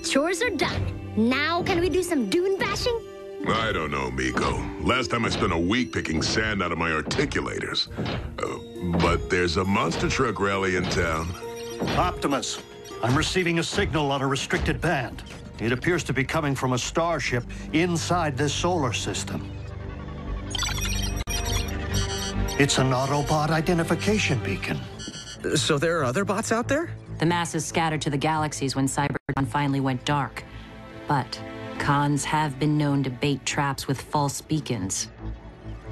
Chores are done. Now can we do some dune bashing? I don't know, Miko. Last time I spent a week picking sand out of my articulators. But there's a monster truck rally in town. Optimus, I'm receiving a signal on a restricted band. It appears to be coming from a starship inside this solar system. It's an Autobot identification beacon. So there are other bots out there? The masses scattered to the galaxies when Cybertron finally went dark. But cons have been known to bait traps with false beacons.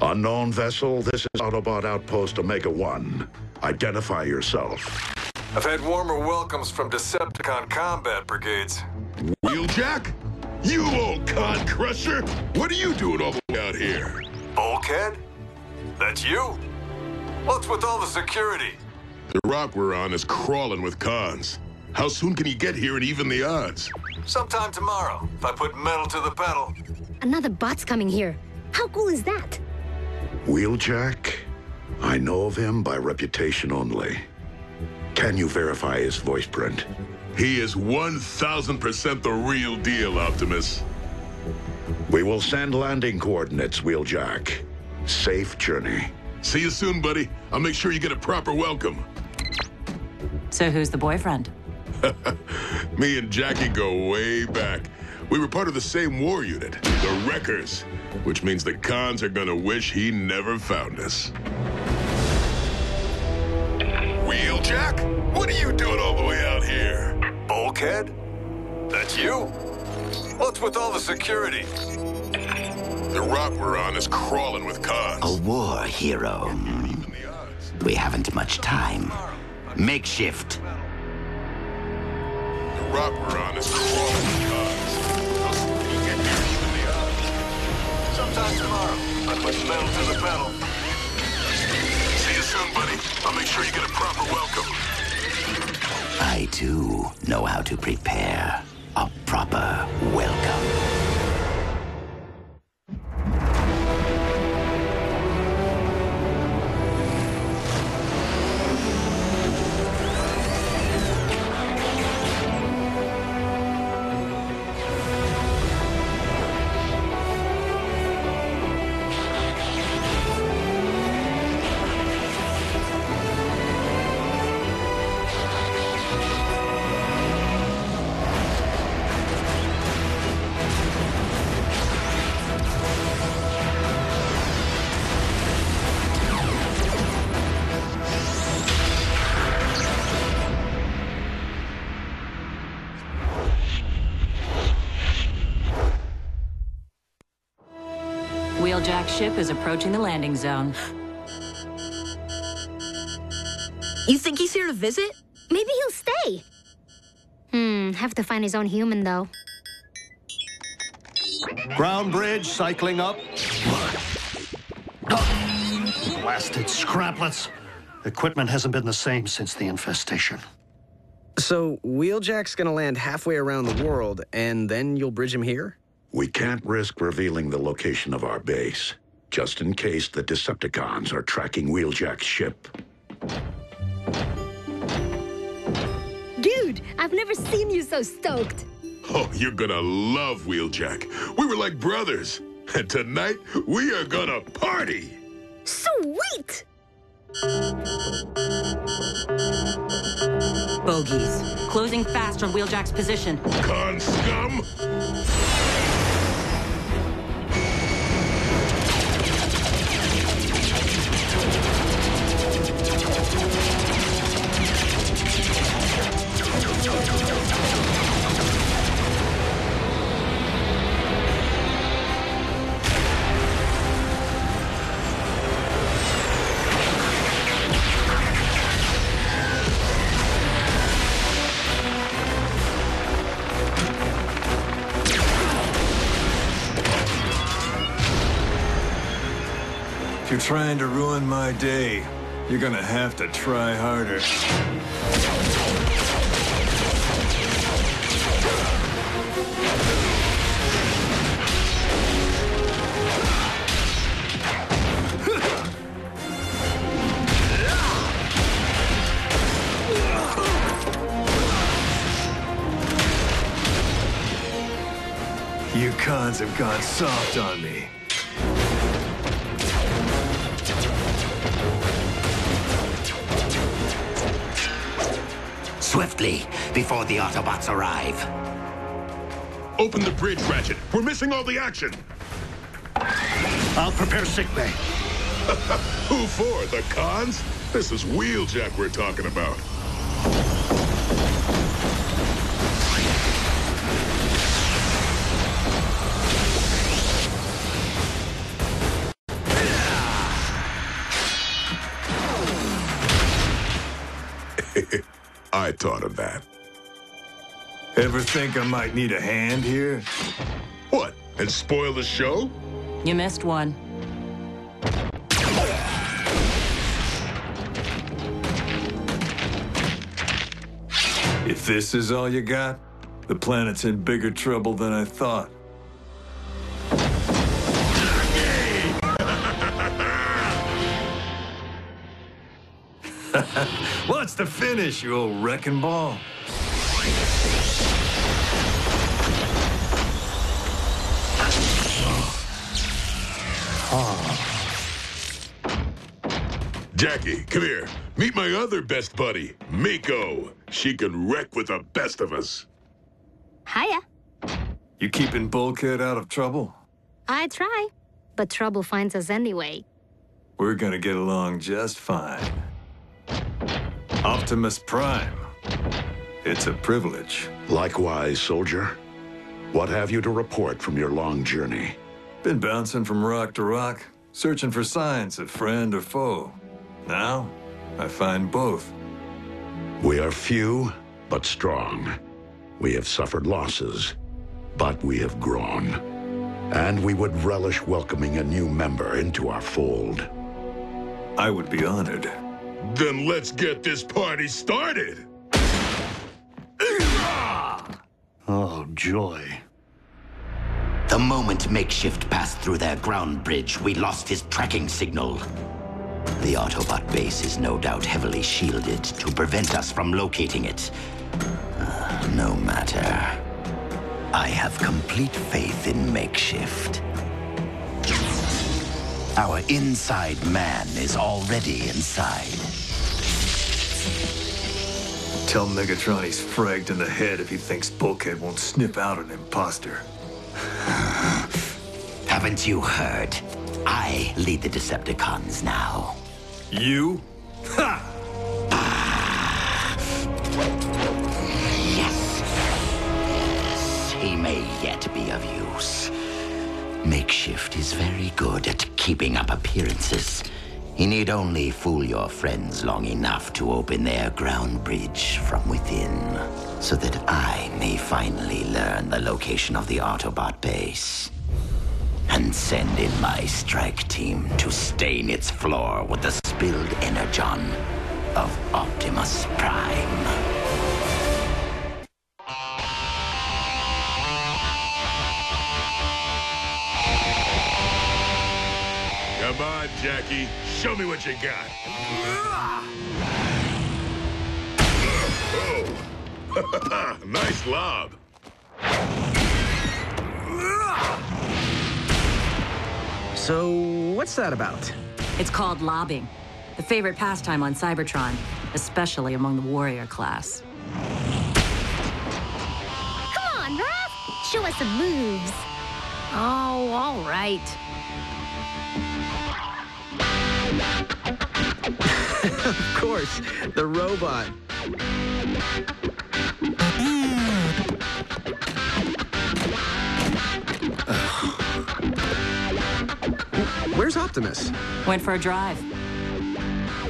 Unknown vessel, this is Autobot Outpost Omega-1. Identify yourself. I've had warmer welcomes from Decepticon combat brigades. Wheeljack? You old con crusher! What are you doing all the way out here? Bulkhead? That's you? What's with all the security? The rock we're on is crawling with cons. How soon can you get here and even the odds? Sometime tomorrow, if I put metal to the pedal. Another bot's coming here. How cool is that? Wheeljack? I know of him by reputation only. Can you verify his voice print? He is 1,000% the real deal, Optimus. We will send landing coordinates, Wheeljack. Safe journey. See you soon, buddy. I'll make sure you get a proper welcome. So who's the boyfriend? Me and Jackie go way back. We were part of the same war unit, the Wreckers, which means the cons are gonna wish he never found us. Wheeljack? What are you doing all the way out here? Bulkhead? That's you? What's with all the security? The rock we're on is crawling with cons. A war hero. We haven't much time. Makeshift. The rock we're on is crawling with cons. How soon can you get here even the odds? Sometime tomorrow, I put metal to the pedal. See you soon, buddy. I'll make sure you get a proper welcome. I, too, know how to prepare a proper welcome. Wheeljack's ship is approaching the landing zone. You think he's here to visit? Maybe he'll stay. Have to find his own human, though. Ground bridge cycling up. Blasted scramblets. Equipment hasn't been the same since the infestation. So Wheeljack's gonna land halfway around the world, and then you'll bridge him here? We can't risk revealing the location of our base, just in case the Decepticons are tracking Wheeljack's ship. Dude, I've never seen you so stoked. Oh, you're gonna love Wheeljack. We were like brothers. And tonight, we are gonna party. Sweet! Bogies. Closing fast on Wheeljack's position. Con scum! If you're trying to ruin my day, you're gonna have to try harder. cons have gone soft on me. Swiftly, before the Autobots arrive. Open the bridge, Ratchet. We're missing all the action. I'll prepare sickbay. Who for? The cons? This is Wheeljack we're talking about. I thought of that. Ever think I might need a hand here? What? And spoil the show? You missed one. If this is all you got, the planet's in bigger trouble than I thought. What's the finish, you old wrecking ball? Jackie, come here. Meet my other best buddy, Miko. She can wreck with the best of us. Hiya. You keeping Bulkhead out of trouble? I try, but trouble finds us anyway. We're gonna get along just fine. Optimus Prime. It's a privilege. Likewise, soldier. What have you to report from your long journey? Been bouncing from rock to rock, searching for signs of friend or foe. Now, I find both. We are few, but strong. We have suffered losses, but we have grown. And we would relish welcoming a new member into our fold. I would be honored. Then let's get this party started. Oh, joy. The moment Makeshift passed through their ground bridge, we lost his tracking signal. The Autobot base is no doubt heavily shielded to prevent us from locating it. No matter. I have complete faith in Makeshift. Our inside man is already inside. Tell Megatron he's fragged in the head if he thinks Bulkhead won't sniff out an imposter. Haven't you heard? I lead the Decepticons now. You? Ha! Yes. Yes, he may yet be of use. Makeshift is very good at keeping up appearances. He need only fool your friends long enough to open their ground bridge from within, so that I may finally learn the location of the Autobot base. And send in my strike team to stain its floor with the spilled energon of Optimus Prime. Come on, Jackie. Show me what you got. Oh. Nice lob. So, what's that about? It's called lobbing, the favorite pastime on Cybertron, especially among the warrior class. Come on, Raph. Show us some moves. Oh, all right. Of course, the robot. Where's Optimus? Went for a drive.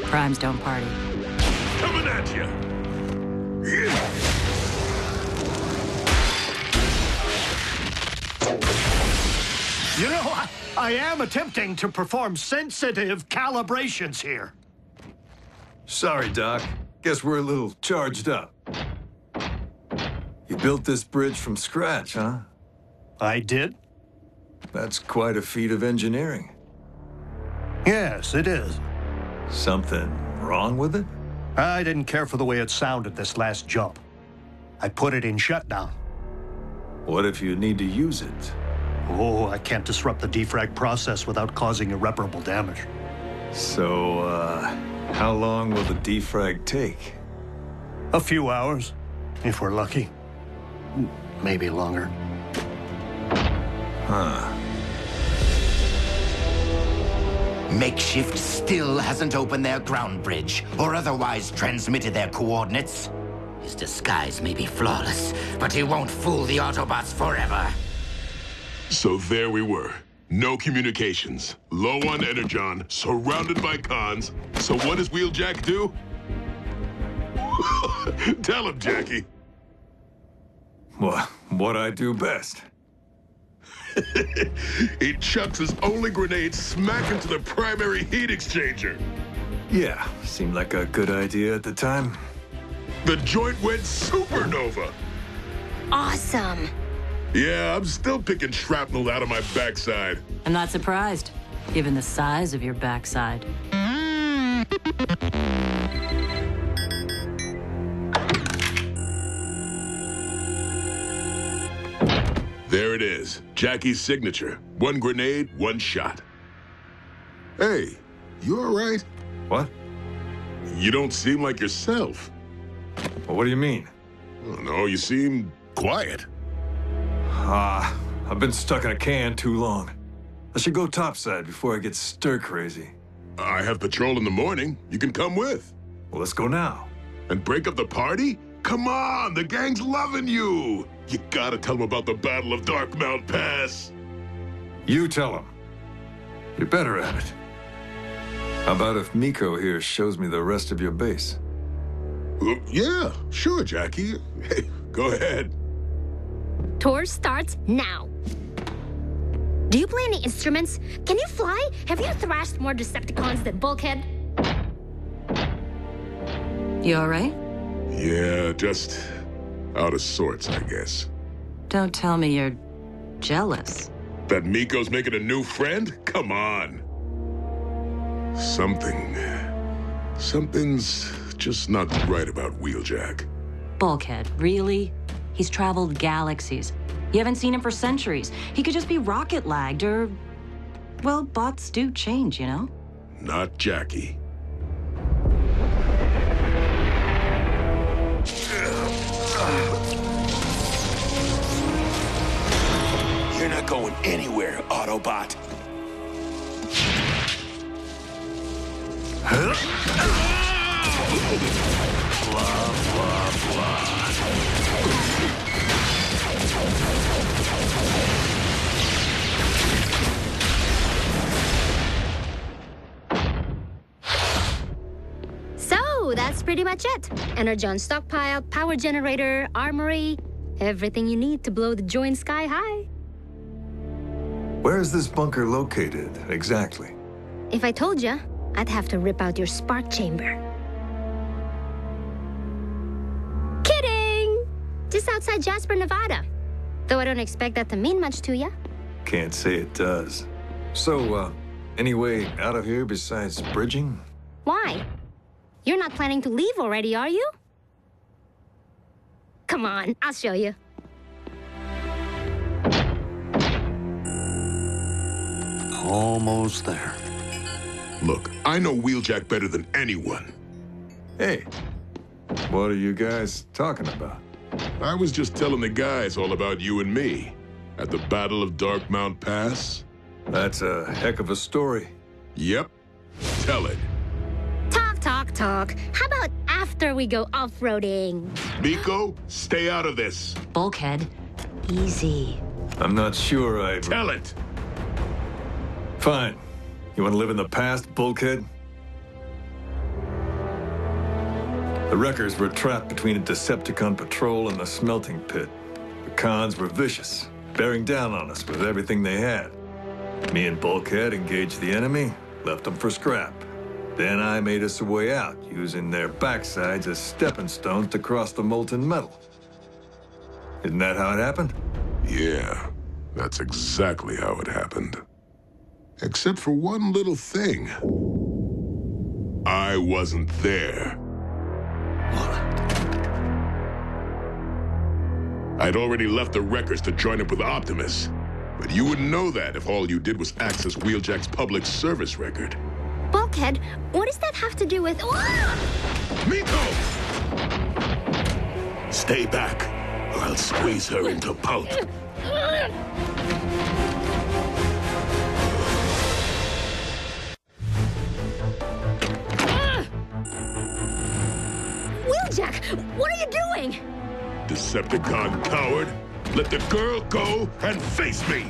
Primes don't party. Coming at you. You know, I am attempting to perform sensitive calibrations here. Sorry, Doc. Guess we're a little charged up. You built this bridge from scratch, huh? I did? That's quite a feat of engineering. Yes, it is. Something wrong with it? I didn't care for the way it sounded this last jump. I put it in shutdown. What if you need to use it? Oh, I can't disrupt the defrag process without causing irreparable damage. So, how long will the defrag take? A few hours, if we're lucky. Maybe longer. Huh. Makeshift still hasn't opened their ground bridge or otherwise transmitted their coordinates. His disguise may be flawless, but he won't fool the Autobots forever. So there we were. No communications. Low on energon, surrounded by cons. So what does Wheeljack do? Tell him, Jackie. What I do best. He chucks his only grenade smack into the primary heat exchanger. Yeah, seemed like a good idea at the time. The joint went supernova. Awesome. Yeah, I'm still picking shrapnel out of my backside. I'm not surprised, given the size of your backside. There it is, Jackie's signature. One grenade, one shot. Hey, you all right? What? You don't seem like yourself. Well, what do you mean? I don't know, you seem quiet. I've been stuck in a can too long. I should go topside before I get stir-crazy. I have patrol in the morning. You can come with. Well, let's go now. And break up the party? Come on, the gang's loving you. You gotta tell them about the Battle of Darkmount Pass. You tell them. You're better at it. How about if Miko here shows me the rest of your base? Yeah, sure, Jackie. Hey, go ahead. Tour starts now. Do you play any instruments? Can you fly? Have you thrashed more Decepticons than Bulkhead? You all right? Yeah, just out of sorts, I guess. Don't tell me you're jealous. That Miko's making a new friend? Come on. Something's just not right about Wheeljack. Bulkhead, really? He's traveled galaxies. You haven't seen him for centuries. He could just be rocket lagged or... well, bots do change, you know? Not Jackie. You're not going anywhere, Autobot. Blah, blah, blah. So, that's pretty much it. Energon stockpile, power generator, armory, everything you need to blow the joint sky high. Where is this bunker located, exactly? If I told you, I'd have to rip out your spark chamber. Kidding! Just outside Jasper, Nevada. Though I don't expect that to mean much to you. Can't say it does. So, any way out of here besides bridging? Why? You're not planning to leave already, are you? Come on, I'll show you. Almost there. Look, I know Wheeljack better than anyone. Hey, what are you guys talking about? I was just telling the guys all about you and me at the Battle of Darkmount Pass. That's a heck of a story. Yep. Tell it. Talk. How about after we go off-roading? Miko, stay out of this. Bulkhead, easy. I'm not sure I... Tell it. Fine. You want to live in the past, Bulkhead? The Wreckers were trapped between a Decepticon patrol and the smelting pit. The cons were vicious, bearing down on us with everything they had. Me and Bulkhead engaged the enemy, left them for scrap. Then I made us a way out, using their backsides as stepping stones to cross the molten metal. Isn't that how it happened? Yeah, that's exactly how it happened. Except for one little thing. I wasn't there. I'd already left the Wreckers to join up with Optimus. But you wouldn't know that if all you did was access Wheeljack's public service record. Bulkhead, what does that have to do with... Miko! Stay back, or I'll squeeze her into pulp. Wheeljack, what are you doing? Decepticon coward! Let the girl go and face me!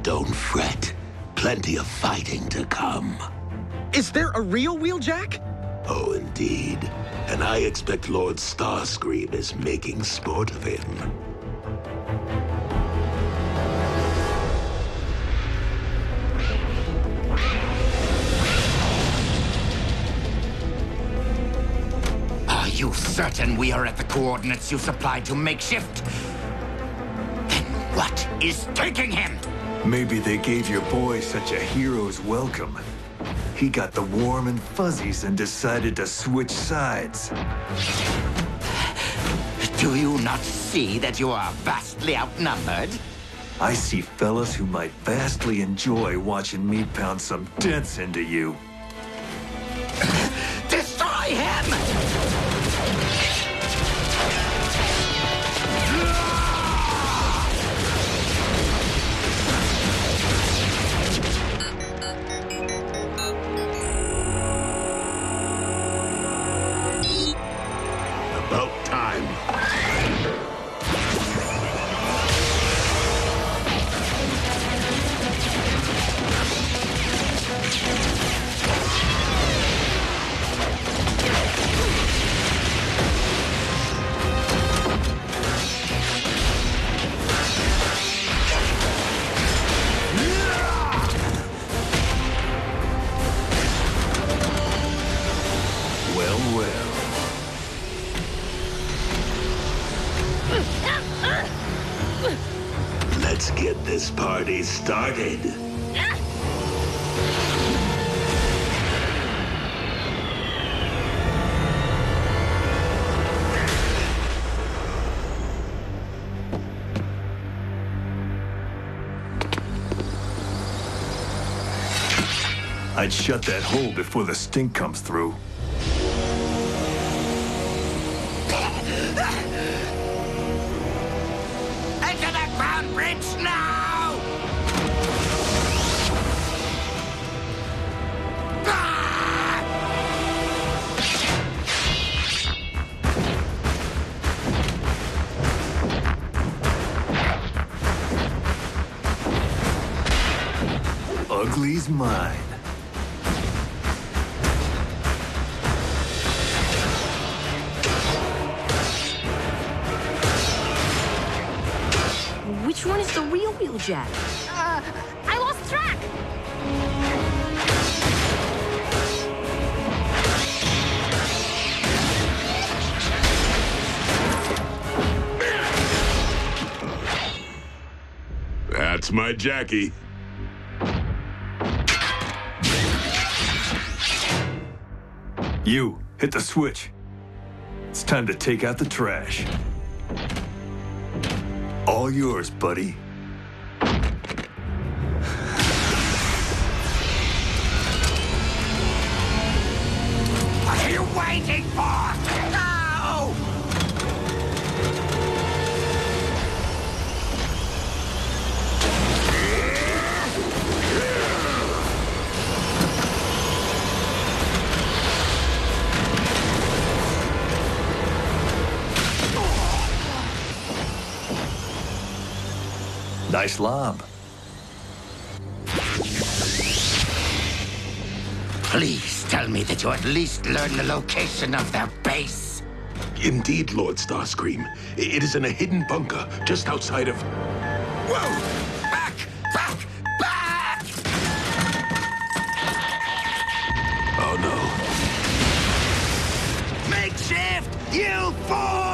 Don't fret. Plenty of fighting to come. Is there a real Wheeljack? Oh, indeed. And I expect Lord Starscream is making sport of him. Are you certain we are at the coordinates you supplied to Makeshift? Then what is taking him? Maybe they gave your boy such a hero's welcome. He got the warm and fuzzies and decided to switch sides. Do you not see that you are vastly outnumbered? I see fellas who might vastly enjoy watching me pound some dents into you. Destroy him! About time. Well, well. Let's get this party started. I'd shut that hole before the stink comes through. Enter the ground bridge now! Ugly's mine. Which one is the real Wheeljack? I lost track. That's my Jackie. You, hit the switch. It's time to take out the trash. All yours, buddy. What are you waiting for? Go! Nice lob. Please tell me that you at least learned the location of their base. Indeed, Lord Starscream. It is in a hidden bunker just outside of... Whoa! Back! Back! Back! Oh, no. Makeshift, you fool!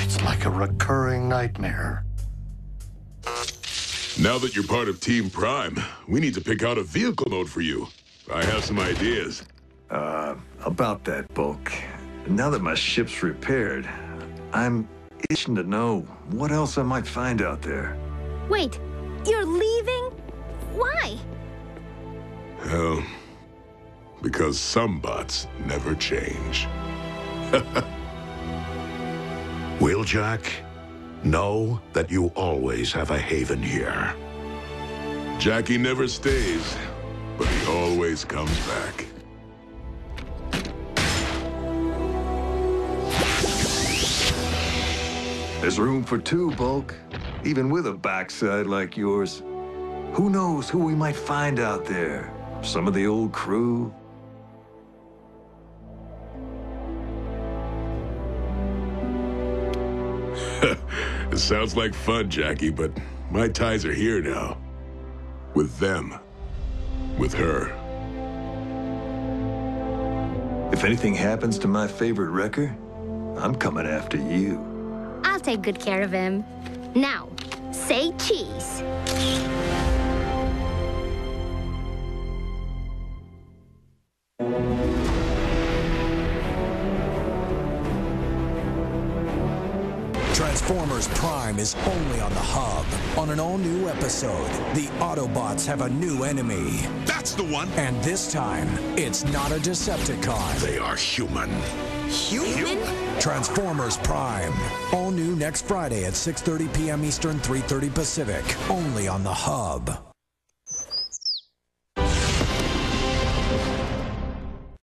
It's like a recurring nightmare. Now that you're part of Team Prime, we need to pick out a vehicle mode for you. I have some ideas. About that, Bulk. Now that my ship's repaired, I'm itching to know what else I might find out there. Wait, you're leaving? Why? Well, because some bots never change. Wheeljack, know that you always have a haven here. Jackie never stays, but he always comes back. There's room for two, Bulk. Even with a backside like yours. Who knows who we might find out there? Some of the old crew? It sounds like fun, Jackie, but my ties are here now. With them. With her. If anything happens to my favorite wrecker, I'm coming after you. I'll take good care of him. Now, say cheese. Transformers Prime is only on the Hub. On an all-new episode, the Autobots have a new enemy. That's the one! And this time, it's not a Decepticon. They are human. Human? Transformers Prime. All new next Friday at 6:30 p.m. Eastern, 3:30 Pacific. Only on the Hub.